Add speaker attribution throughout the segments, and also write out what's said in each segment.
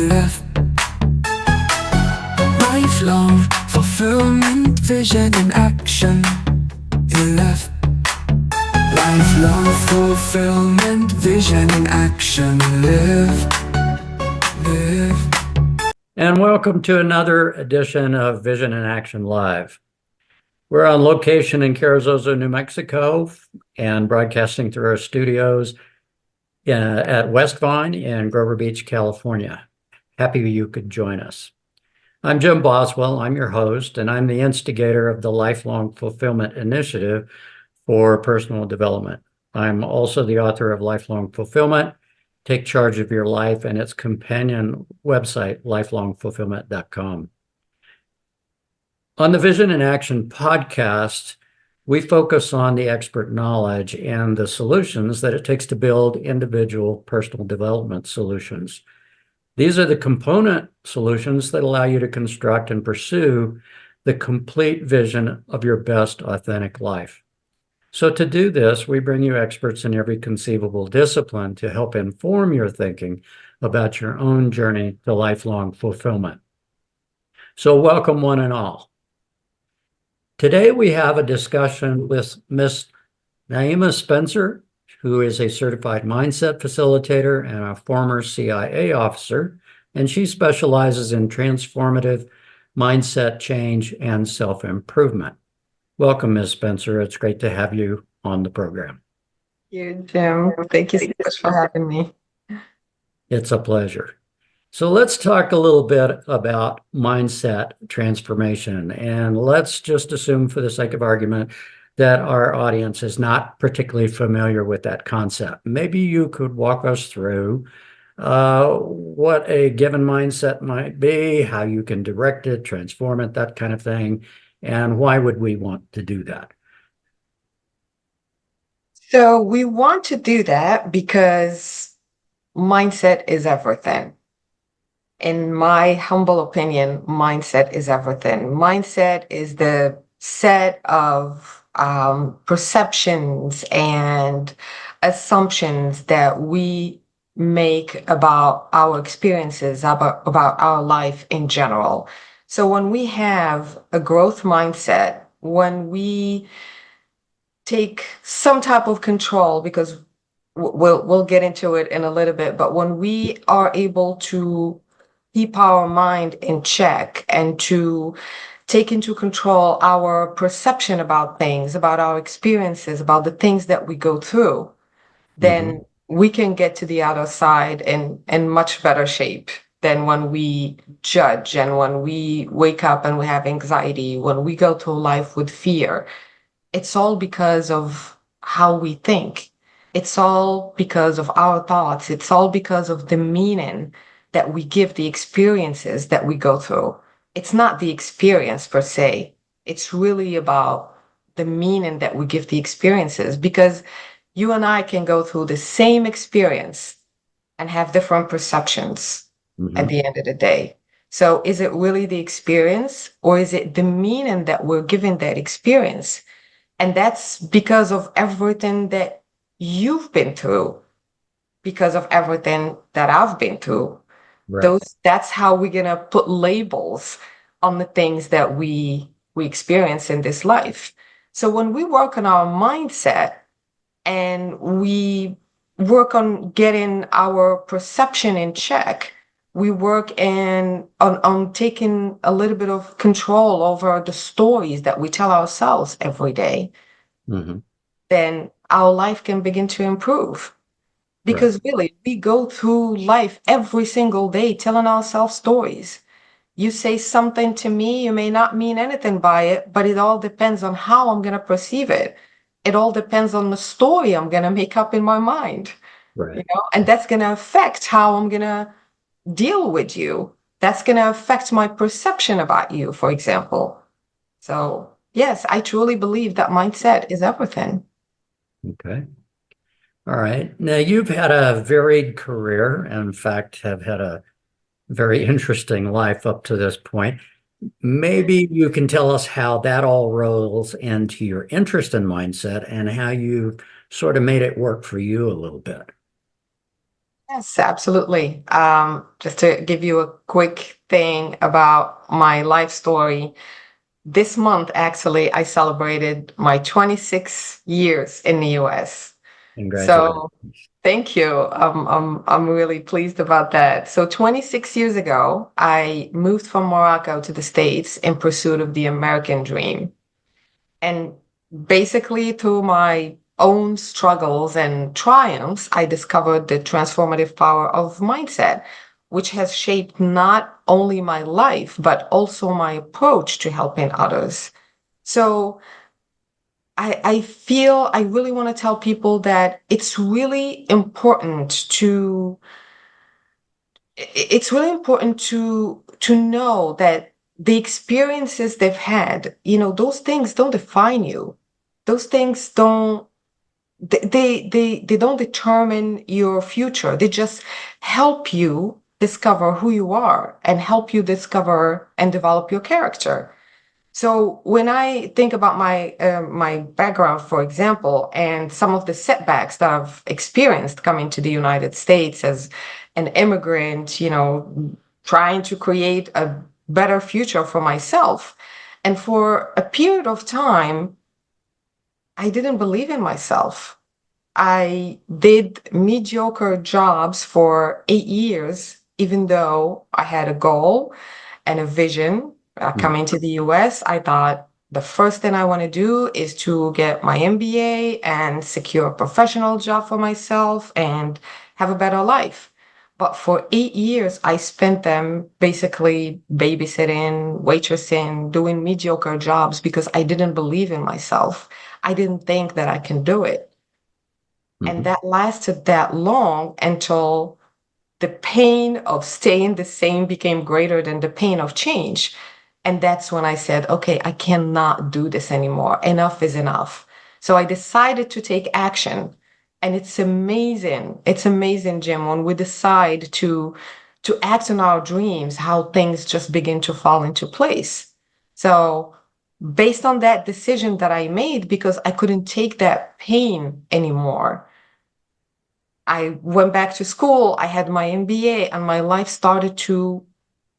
Speaker 1: live. Lifelong fulfillment, vision in action. You live. Lifelong fulfillment, vision in action. Live.
Speaker 2: And welcome to another edition of Vision in Action Live. We're on location in Carrizozo, New Mexico, and broadcasting through our studios at West Vine in Grover Beach, California. Happy you could join us. I'm Jim Boswell. I'm your host, and I'm the instigator of the Lifelong Fulfillment Initiative for Personal Development. I'm also the author of Lifelong Fulfillment, Take Charge of Your Life, and its companion website, lifelongfulfillment.com. On the Vision in Action podcast, we focus on the expert knowledge and the solutions that it takes to build individual personal development solutions. These are the component solutions that allow you to construct and pursue the complete vision of your best authentic life. So to do this, we bring you experts in every conceivable discipline to help inform your thinking about your own journey to lifelong fulfillment. So welcome one and all. Today we have a discussion with Miss Naima Spencer, who is a certified mindset facilitator and a former CIA officer, and she specializes in transformative mindset change and self-improvement. Welcome, Ms. Spencer. It's great to have you on the program.
Speaker 3: Thank you, Jim. Thank you so much for having me.
Speaker 2: It's a pleasure. So let's talk a little bit about mindset transformation. And let's just assume, for the sake of argument, that our audience is not particularly familiar with that concept. Maybe you could walk us through what a given mindset might be, how you can direct it, transform it, that kind of thing. And why would we want to do that?
Speaker 3: So we want to do that because mindset is everything. In my humble opinion, mindset is everything. Mindset is the set of perceptions and assumptions that we make about our experiences, about our life in general. So when we have a growth mindset, when we take some type of control, because we'll get into it in a little bit, but when we are able to keep our mind in check and to take into control our perception about things, about our experiences, about the things that we go through, then we can get to the other side in much better shape than when we judge and when we wake up and we have anxiety, when we go through life with fear. It's all because of how we think. It's all because of our thoughts. It's all because of the meaning that we give the experiences that we go through. It's not the experience per se. It's really about the meaning that we give the experiences, because you and I can go through the same experience and have different perceptions at the end of the day. So is it really the experience, or is it the meaning that we're giving that experience? And that's because of everything that you've been through, because of everything that I've been through.
Speaker 2: Right.
Speaker 3: That's how we're gonna put labels on the things that we experience in this life. So when we work on our mindset and we work on getting our perception in check, we work on taking a little bit of control over the stories that we tell ourselves every day, then our life can begin to improve. Because really, we go through life every single day telling ourselves stories. You say something to me, you may not mean anything by it, but it all depends on how I'm going to perceive it. It all depends on the story I'm going to make up in my mind.
Speaker 2: Right.
Speaker 3: You know, and that's going to affect how I'm going to deal with you. That's going to affect my perception about you, for example. So, yes, I truly believe that mindset is everything.
Speaker 2: Okay. All right. Now, you've had a varied career, and in fact, have had a very interesting life up to this point. Maybe you can tell us how that all rolls into your interest in mindset and how you sort of made it work for you a little bit.
Speaker 3: Yes, absolutely. Just to give you a quick thing about my life story. This month, actually, I celebrated my 26 years in the US.
Speaker 2: Congratulations.
Speaker 3: So thank you. I'm really pleased about that. So 26 years ago, I moved from Morocco to the States in pursuit of the American dream. And basically, through my own struggles and triumphs, I discovered the transformative power of mindset, which has shaped not only my life, but also my approach to helping others. So I feel I really want to tell people that it's really important to know that the experiences they've had, those things don't define you. Those things don't they don't determine your future. They just help you discover who you are and help you discover and develop your character. So when I think about my background, for example, and some of the setbacks that I've experienced coming to the United States as an immigrant, trying to create a better future for myself, and for a period of time, I didn't believe in myself. I did mediocre jobs for 8 years, even though I had a goal and a vision.
Speaker 2: Mm.
Speaker 3: Coming to the US, I thought the first thing I want to do is to get my MBA and secure a professional job for myself and have a better life. But for 8 years, I spent them basically babysitting, waitressing, doing mediocre jobs because I didn't believe in myself. I didn't think that I can do it. And
Speaker 2: Mhm.
Speaker 3: that lasted that long until the pain of staying the same became greater than the pain of change. And that's when I said, okay, I cannot do this anymore. Enough is enough. So I decided to take action. And it's amazing. It's amazing, Jim, when we decide to act on our dreams, how things just begin to fall into place. So based on that decision that I made, because I couldn't take that pain anymore, I went back to school, I had my MBA, and my life started to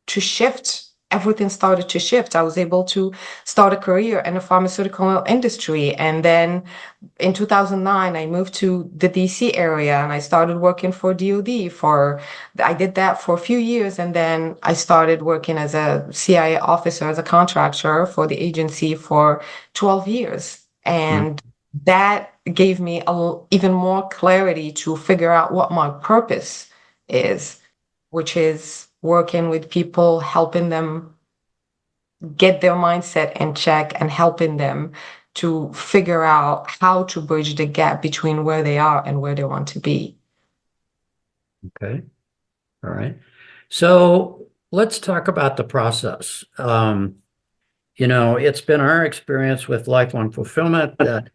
Speaker 3: shift. Everything started to shift. I was able to start a career in the pharmaceutical industry. And then in 2009, I moved to the DC area and I started working for DoD I did that for a few years. And then I started working as a CIA officer, as a contractor for the agency for 12 years.
Speaker 2: Mm.
Speaker 3: And that gave me even more clarity to figure out what my purpose is, which is working with people, helping them get their mindset in check and helping them to figure out how to bridge the gap between where they are and where they want to be.
Speaker 2: Okay. All right. So let's talk about the process. It's been our experience with lifelong fulfillment that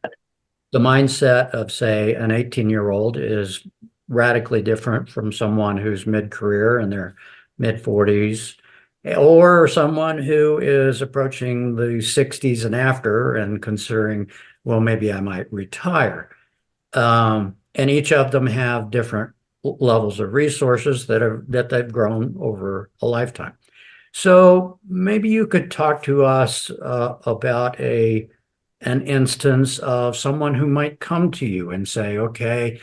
Speaker 2: the mindset of, say, an 18-year-old is radically different from someone who's mid-career in their mid-40s, or someone who is approaching the 60s and after and considering, well, maybe I might retire. And each of them have different levels of resources that they've grown over a lifetime. So maybe you could talk to us about an instance of someone who might come to you and say, okay,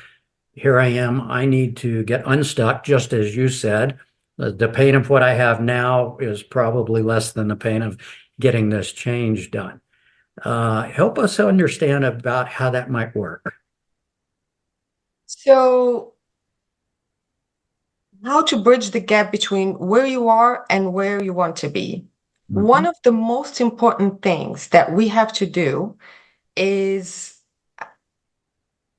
Speaker 2: here I am. I need to get unstuck, just as you said. The pain of what I have now is probably less than the pain of getting this change done. Help us understand about how that might work.
Speaker 3: So, how to bridge the gap between where you are and where you want to be. One
Speaker 2: Mhm.
Speaker 3: of the most important things that we have to do is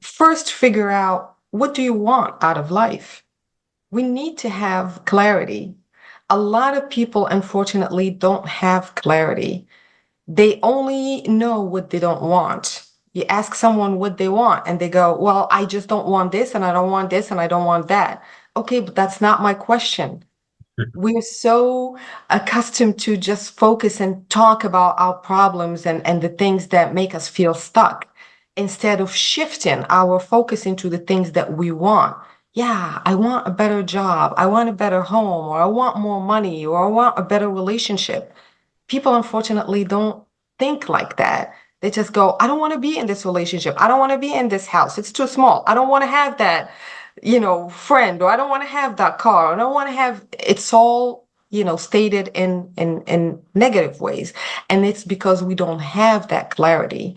Speaker 3: first figure out, what do you want out of life? We need to have clarity. A lot of people, unfortunately, don't have clarity. They only know what they don't want. You ask someone what they want, and they go, well, I just don't want this, and I don't want this, and I don't want that. Okay, but that's not my question. We're so accustomed to just focus and talk about our problems and the things that make us feel stuck instead of shifting our focus into the things that we want. yeah, I want a better job, I want a better home, or I want more money, or I want a better relationship. People unfortunately don't think like that. They just go, I don't want to be in this relationship. I don't want to be in this house. It's too small. I don't want to have that, friend, or I don't want to have that car. I don't want to have it's all, stated in negative ways. And it's because we don't have that clarity.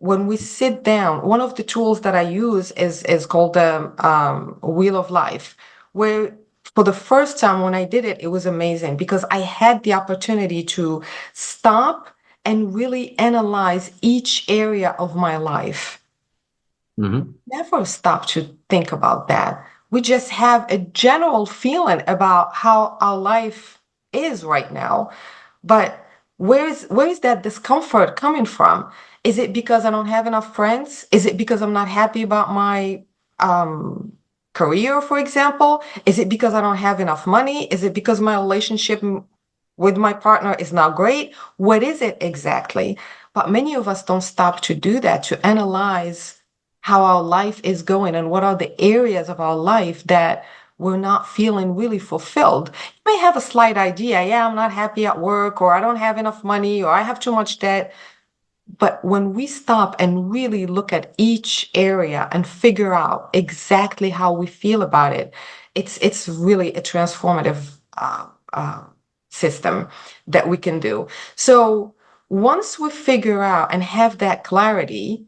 Speaker 3: When we sit down, one of the tools that I use is called the Wheel of Life, where for the first time when I did it, it was amazing because I had the opportunity to stop and really analyze each area of my life.
Speaker 2: Mhm.
Speaker 3: Never stop to think about that. We just have a general feeling about how our life is right now. But where is that discomfort coming from? Is it because I don't have enough friends? Is it because I'm not happy about my um, career, for example? Is it because I don't have enough money? Is it because my relationship with my partner is not great? What is it exactly? But many of us don't stop to do that, to analyze how our life is going and what are the areas of our life that we're not feeling really fulfilled. You may have a slight idea, yeah, I'm not happy at work, or I don't have enough money, or I have too much debt. But when we stop and really look at each area and figure out exactly how we feel about it, it's really a transformative system that we can do. So once we figure out and have that clarity,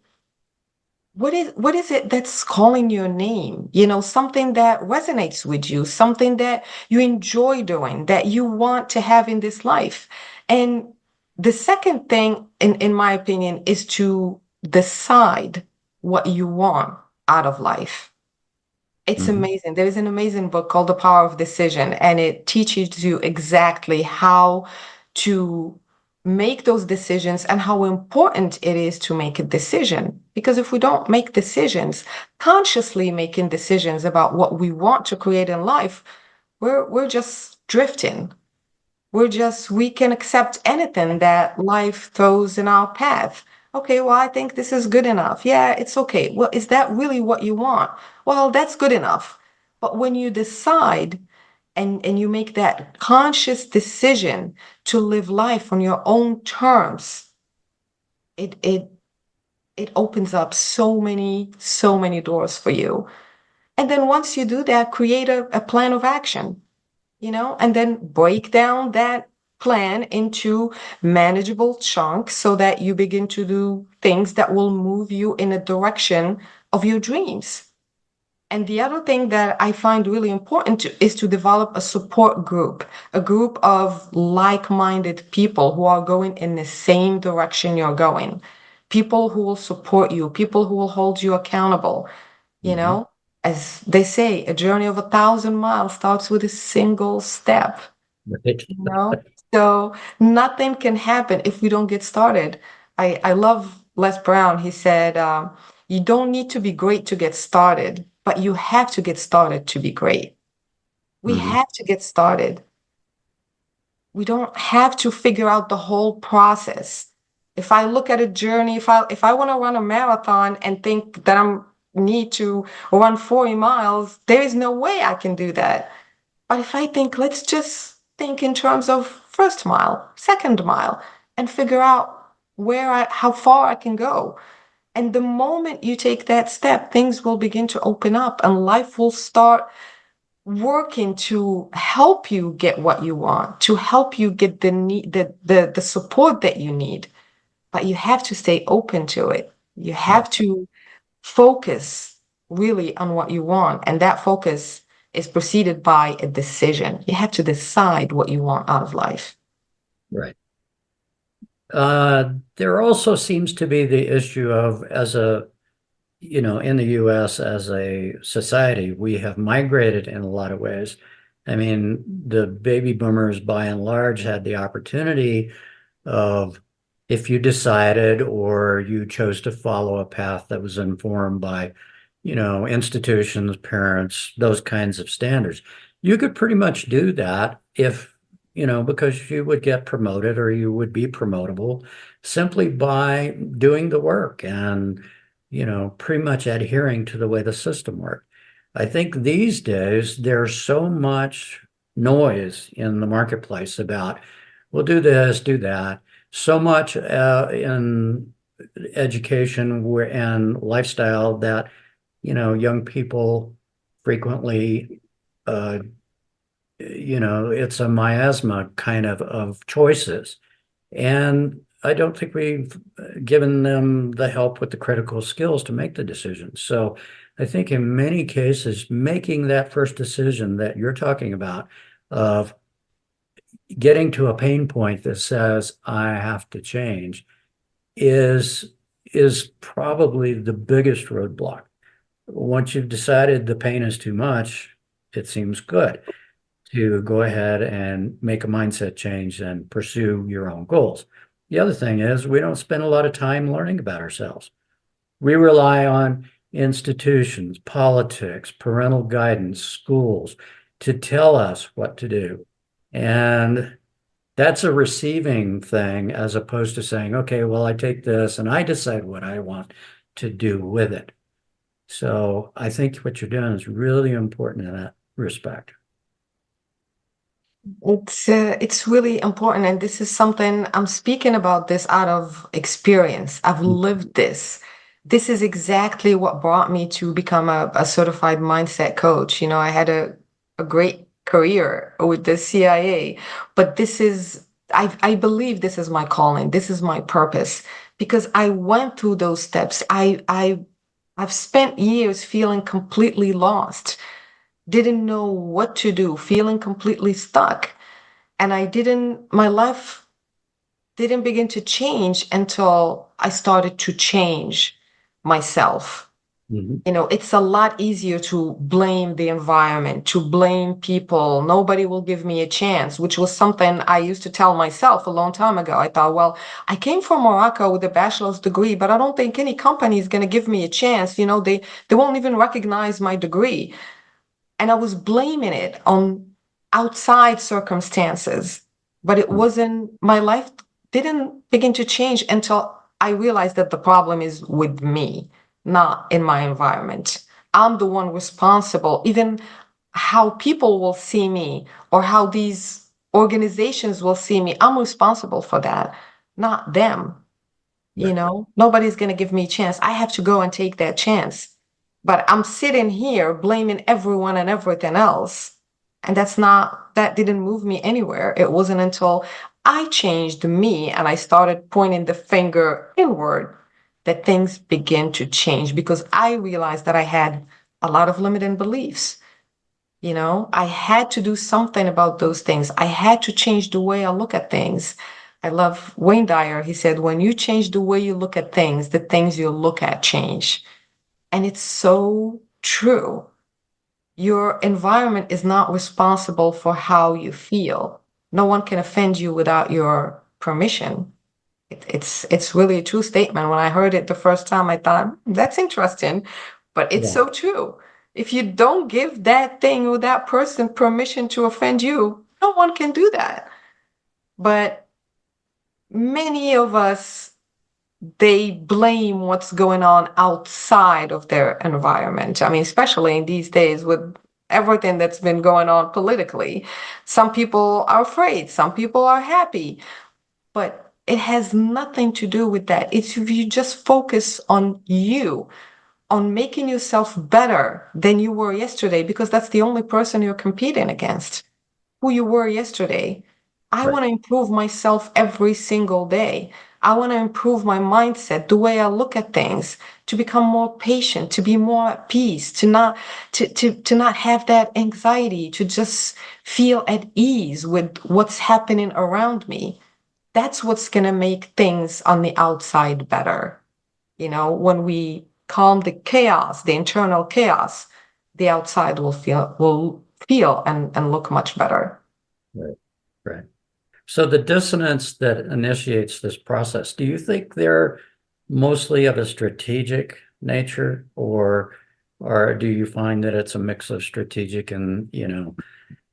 Speaker 3: what is it that's calling your name? Something that resonates with you, something that you enjoy doing, that you want to have in this life. And the second thing, in my opinion, is to decide what you want out of life. It's
Speaker 2: Mhm.
Speaker 3: amazing. There is an amazing book called The Power of Decision, and it teaches you exactly how to make those decisions and how important it is to make a decision. Because if we don't make decisions, consciously making decisions about what we want to create in life, we're just drifting. We can accept anything that life throws in our path. Okay, well, I think this is good enough. Yeah, it's okay. Well, is that really what you want? Well, that's good enough. But when you decide and you make that conscious decision to live life on your own terms, it it opens up so many doors for you. And then once you do that, create a plan of action, and then break down that plan into manageable chunks so that you begin to do things that will move you in a direction of your dreams. And the other thing that I find really important is to develop a support group, a group of like-minded people who are going in the same direction you're going, people who will support you, people who will hold you accountable. You
Speaker 2: Mhm.
Speaker 3: know, as they say, a journey of 1,000 miles starts with a single step.
Speaker 2: Right.
Speaker 3: you know? So nothing can happen if we don't get started. I love Les Brown. He said, you don't need to be great to get started, but you have to get started to be great. We
Speaker 2: Mhm.
Speaker 3: have to get started. We don't have to figure out the whole process. If I look at a journey, if I want to run a marathon and think that I'm need to run 40 miles, there is no way I can do that. But if I think, let's just think in terms of first mile, second mile, and figure out how far I can go. And the moment you take that step, things will begin to open up and life will start working to help you get what you want, to help you get the support that you need. But you have to stay open to it. You
Speaker 2: Right.
Speaker 3: have to focus really on what you want. And that focus is preceded by a decision. You have to decide what you want out of life.
Speaker 2: Right. There also seems to be the issue of, in the US as a society, we have migrated in a lot of ways. I mean, the baby boomers by and large had the opportunity of, if you decided or you chose to follow a path that was informed by, institutions, parents, those kinds of standards, you could pretty much do that if, because you would get promoted or you would be promotable simply by doing the work and, pretty much adhering to the way the system worked. I think these days there's so much noise in the marketplace about, we'll do this, do that. So much in education and lifestyle that, young people frequently, uh, it's a miasma kind of choices. And I don't think we've given them the help with the critical skills to make the decisions. So I think in many cases, making that first decision that you're talking about of getting to a pain point that says, I have to change is is probably the biggest roadblock. Once you've decided the pain is too much, it seems good to go ahead and make a mindset change and pursue your own goals. The other thing is we don't spend a lot of time learning about ourselves. We rely on institutions, politics, parental guidance, schools to tell us what to do. And that's a receiving thing as opposed to saying, okay, well, I take this and I decide what I want to do with it. So I think what you're doing is really important in that respect.
Speaker 3: It's really important, and this is something I'm speaking about this out of experience. I've lived this. This is exactly what brought me to become a certified mindset coach. I had a great career with the CIA, but I believe this is my calling. This is my purpose because I went through those steps. I've spent years feeling completely lost, didn't know what to do, feeling completely stuck. And my life didn't begin to change until I started to change myself.
Speaker 2: Mhm.
Speaker 3: It's a lot easier to blame the environment, to blame people. Nobody will give me a chance, which was something I used to tell myself a long time ago. I thought, well, I came from Morocco with a bachelor's degree, but I don't think any company is going to give me a chance. They won't even recognize my degree. And I was blaming it on outside circumstances, but it wasn't, my life didn't begin to change until I realized that the problem is with me, not in my environment. I'm the one responsible, even how people will see me or how these organizations will see me. I'm responsible for that, not them.
Speaker 2: Right.
Speaker 3: Nobody's going to give me a chance. I have to go and take that chance. But I'm sitting here blaming everyone and everything else. And that didn't move me anywhere. It wasn't until I changed me and I started pointing the finger inward that things began to change because I realized that I had a lot of limiting beliefs. I had to do something about those things. I had to change the way I look at things. I love Wayne Dyer. He said, when you change the way you look at things, the things you look at change. And it's so true. Your environment is not responsible for how you feel. No one can offend you without your permission. It's really a true statement. When I heard it the first time, I thought, that's interesting, but it's
Speaker 2: Yeah.
Speaker 3: so true. If you don't give that thing or that person permission to offend you, no one can do that. But many of us, they blame what's going on outside of their environment. I mean, especially in these days with everything that's been going on politically. Some people are afraid, some people are happy, but it has nothing to do with that. It's if you just focus on you, on making yourself better than you were yesterday, because that's the only person you're competing against, who you were yesterday. I
Speaker 2: Right.
Speaker 3: want to improve myself every single day. I want to improve my mindset, the way I look at things, to become more patient, to be more at peace, to not have that anxiety, to just feel at ease with what's happening around me. That's what's going to make things on the outside better. When we calm the chaos, the internal chaos, the outside will feel and look much better.
Speaker 2: Right. Right. So the dissonance that initiates this process, do you think they're mostly of a strategic nature, or do you find that it's a mix of strategic and,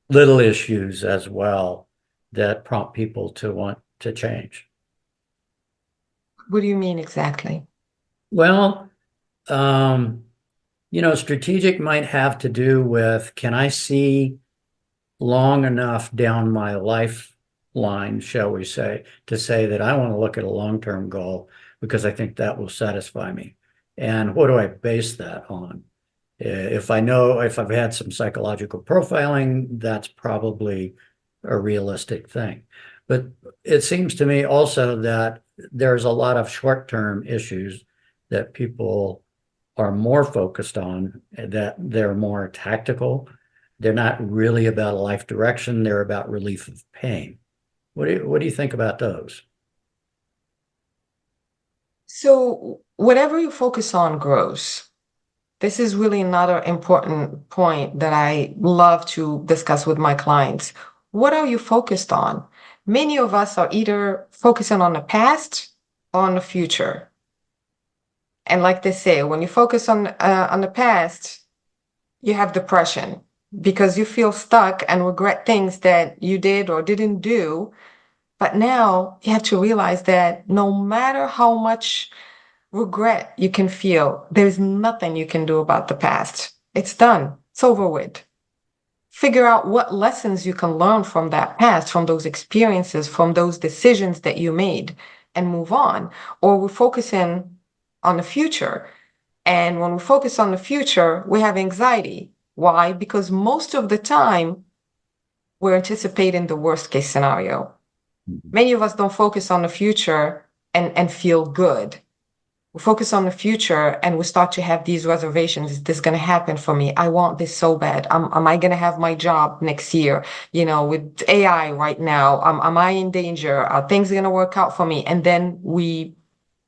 Speaker 2: little issues as well that prompt people to want to change?
Speaker 3: What do you mean exactly?
Speaker 2: Well, um, Strategic might have to do with, can I see long enough down my lifeline, shall we say, to say that I want to look at a long-term goal because I think that will satisfy me. And what do I base that on? If I've had some psychological profiling, that's probably a realistic thing. But it seems to me also that there's a lot of short-term issues that people are more focused on, that they're more tactical. They're not really about a life direction. They're about relief of pain. What do you think about those?
Speaker 3: So whatever you focus on grows. This is really another important point that I love to discuss with my clients. What are you focused on? Many of us are either focusing on the past or on the future. And like they say, when you focus on the past, you have depression because you feel stuck and regret things that you did or didn't do. But now you have to realize that no matter how much regret you can feel, there's nothing you can do about the past. It's done. It's over with. Figure out what lessons you can learn from that past, from those experiences, from those decisions that you made, and move on. Or we're focusing on the future. And when we focus on the future, we have anxiety. Why? Because most of the time, we're anticipating the worst case scenario. Many of us don't focus on the future and feel good. We focus on the future and we start to have these reservations. Is this going to happen for me? I want this so bad. Am I going to have my job next year? With AI right now, am I in danger? Are things going to work out for me? And then we're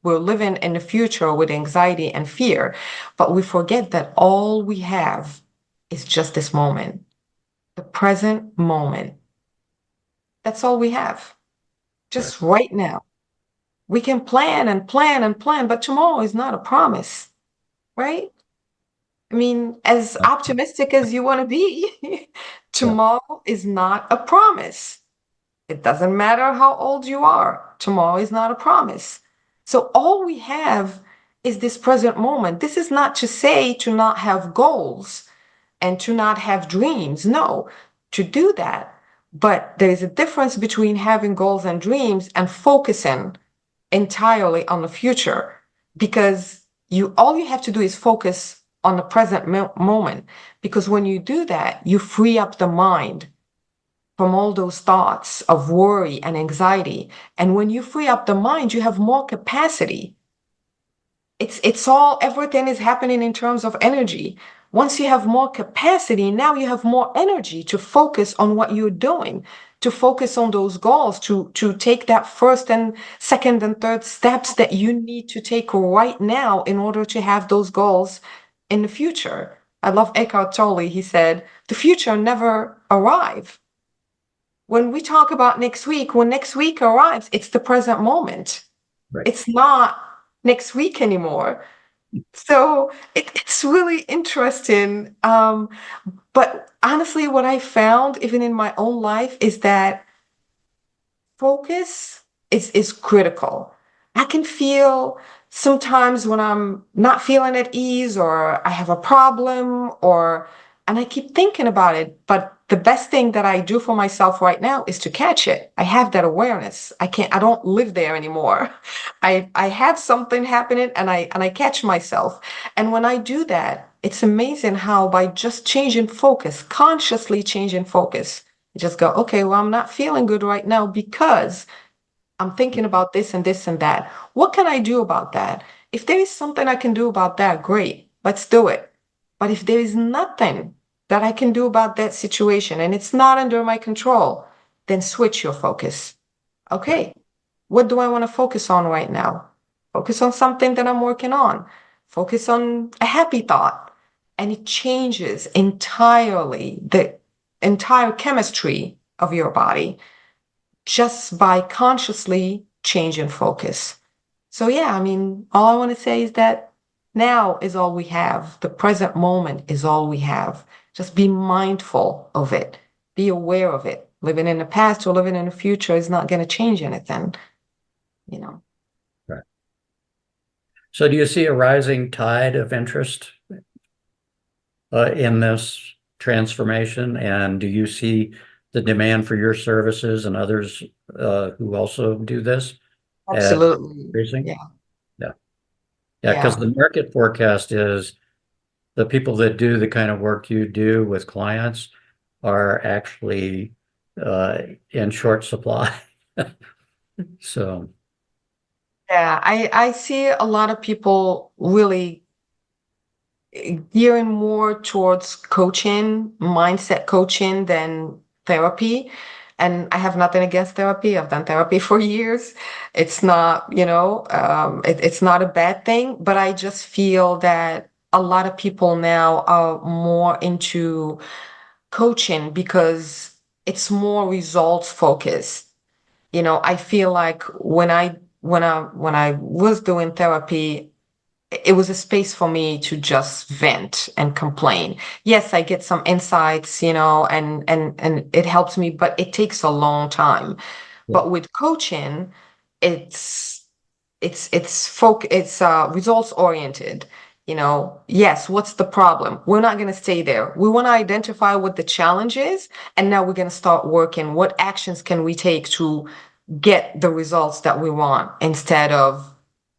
Speaker 3: living in the future with anxiety and fear, but we forget that all we have is just this moment, the present moment. That's all we have, just right now. We can plan and plan and plan, but tomorrow is not a promise, right? I mean, as optimistic as you want to be, tomorrow is not a promise. It doesn't matter how old you are. Tomorrow is not a promise. So all we have is this present moment. This is not to say to not have goals and to not have dreams. No, to do that. But there is a difference between having goals and dreams and focusing entirely on the future, because all you have to do is focus on the present moment, because when you do that, you free up the mind from all those thoughts of worry and anxiety. And when you free up the mind, you have more capacity. Everything is happening in terms of energy. Once you have more capacity, now you have more energy to focus on what you're doing, to focus on those goals, to take that first and second and third steps that you need to take right now in order to have those goals in the future. I love Eckhart Tolle. He said, the future never arrives. When we talk about next week, when next week arrives, it's the present moment.
Speaker 2: Right.
Speaker 3: It's not next week anymore. So it's really interesting. But honestly, what I found, even in my own life, is that focus is critical. I can feel sometimes when I'm not feeling at ease or I have a problem and I keep thinking about it, but the best thing that I do for myself right now is to catch it. I have that awareness. I don't live there anymore. I have something happening and I catch myself. And when I do that, it's amazing how by just changing focus, consciously changing focus, you just go, okay, well, I'm not feeling good right now because I'm thinking about this and this and that. What can I do about that? If there is something I can do about that, great, let's do it. But if there is nothing that I can do about that situation and it's not under my control, then switch your focus. Okay, what do I want to focus on right now? Focus on something that I'm working on. Focus on a happy thought. And it changes entirely the entire chemistry of your body just by consciously changing focus. So yeah, I mean, all I want to say is that now is all we have. The present moment is all we have. Just be mindful of it. Be aware of it. Living in the past or living in the future is not going to change anything,
Speaker 2: Right. So do you see a rising tide of interest in this transformation? And do you see the demand for your services and others who also do this
Speaker 3: Absolutely.
Speaker 2: increasing?
Speaker 3: Yeah.
Speaker 2: Yeah, because
Speaker 3: Yeah.
Speaker 2: the market forecast is the people that do the kind of work you do with clients are actually in short supply. So,
Speaker 3: Yeah. I see a lot of people really gearing more towards coaching, mindset coaching than therapy. And I have nothing against therapy. I've done therapy for years. It's not, it's not a bad thing, but I just feel that a lot of people now are more into coaching because it's more results focused. I feel like when I was doing therapy, it was a space for me to just vent and complain. Yes, I get some insights, and it helps me, but it takes a long time.
Speaker 2: yeah,
Speaker 3: But with coaching, it's it's results oriented. Yes, what's the problem? We're not going to stay there. We want to identify what the challenge is, and now we're going to start working. What actions can we take to get the results that we want instead of,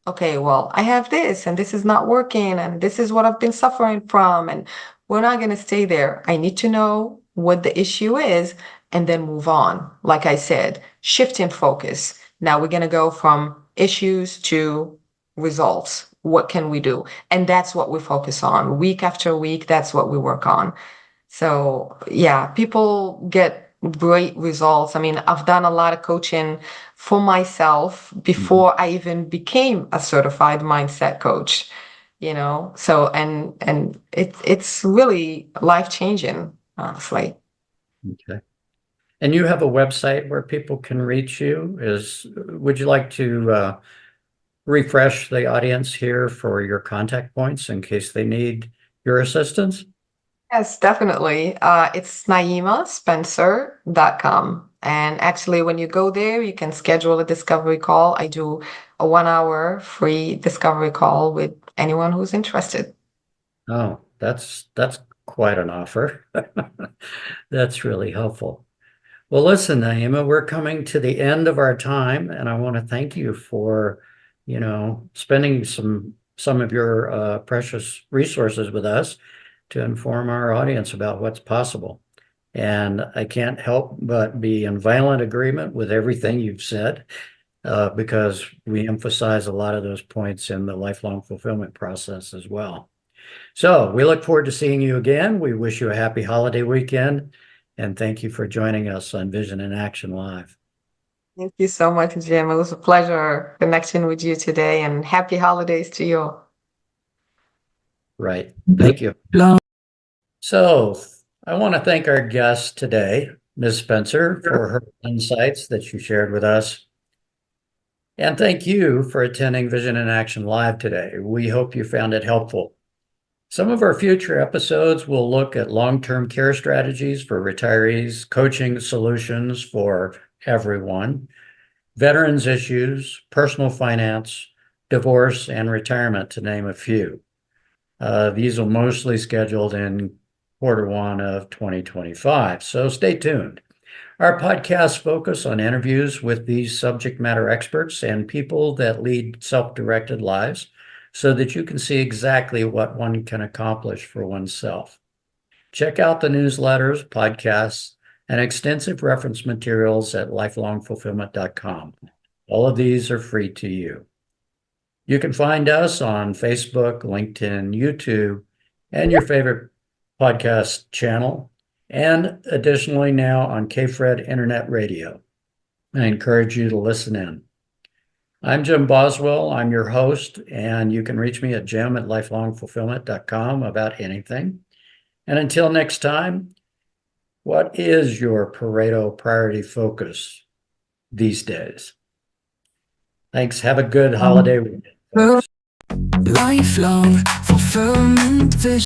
Speaker 3: okay, well, I have this and this is not working and this is what I've been suffering from. And we're not going to stay there. I need to know what the issue is and then move on. Like I said, shifting focus. Now we're going to go from issues to results. What can we do? And that's what we focus on week after week. That's what we work on. So yeah, people get great results. I mean, I've done a lot of coaching for myself before I even became a certified mindset coach, So and it's really life-changing, honestly.
Speaker 2: okay. And you have a website where people can reach you. Would you like to refresh the audience here for your contact points in case they need your assistance?
Speaker 3: Yes, definitely. It's naimaspencer.com. And actually, when you go there, you can schedule a discovery call. I do a 1 hour free discovery call with anyone who's interested.
Speaker 2: Oh, that's quite an offer. That's really helpful. Well, listen, Naima, we're coming to the end of our time, and I want to thank you for, spending some of your precious resources with us to inform our audience about what's possible. And I can't help but be in violent agreement with everything you've said, because we emphasize a lot of those points in the lifelong fulfillment process as well. So we look forward to seeing you again. We wish you a happy holiday weekend, and thank you for joining us on Vision in Action Live.
Speaker 3: Thank you so much, Jim. It was a pleasure connecting with you today, and happy holidays to you.
Speaker 2: Right. Thank you. So I want to thank our guest today, Ms. Spencer, for her insights that you shared with us. And thank you for attending Vision in Action Live today. We hope you found it helpful. Some of our future episodes will look at long-term care strategies for retirees, coaching solutions for everyone, veterans issues, personal finance, divorce, and retirement, to name a few. These will mostly scheduled in Q1 of 2025, so stay tuned. Our podcasts focus on interviews with these subject matter experts and people that lead self-directed lives so that you can see exactly what one can accomplish for oneself. Check out the newsletters, podcasts, and extensive reference materials at lifelongfulfillment.com. All of these are free to you. You can find us on Facebook, LinkedIn, YouTube, and your favorite podcast channel, and additionally now on KFRED Internet Radio. I encourage you to listen in. I'm Jim Boswell. I'm your host, and you can reach me at jim@lifelongfulfillment.com about anything. And until next time, what is your Pareto priority focus these days? Thanks. Have a good holiday weekend, folks.
Speaker 1: Lifelong fulfillment vision.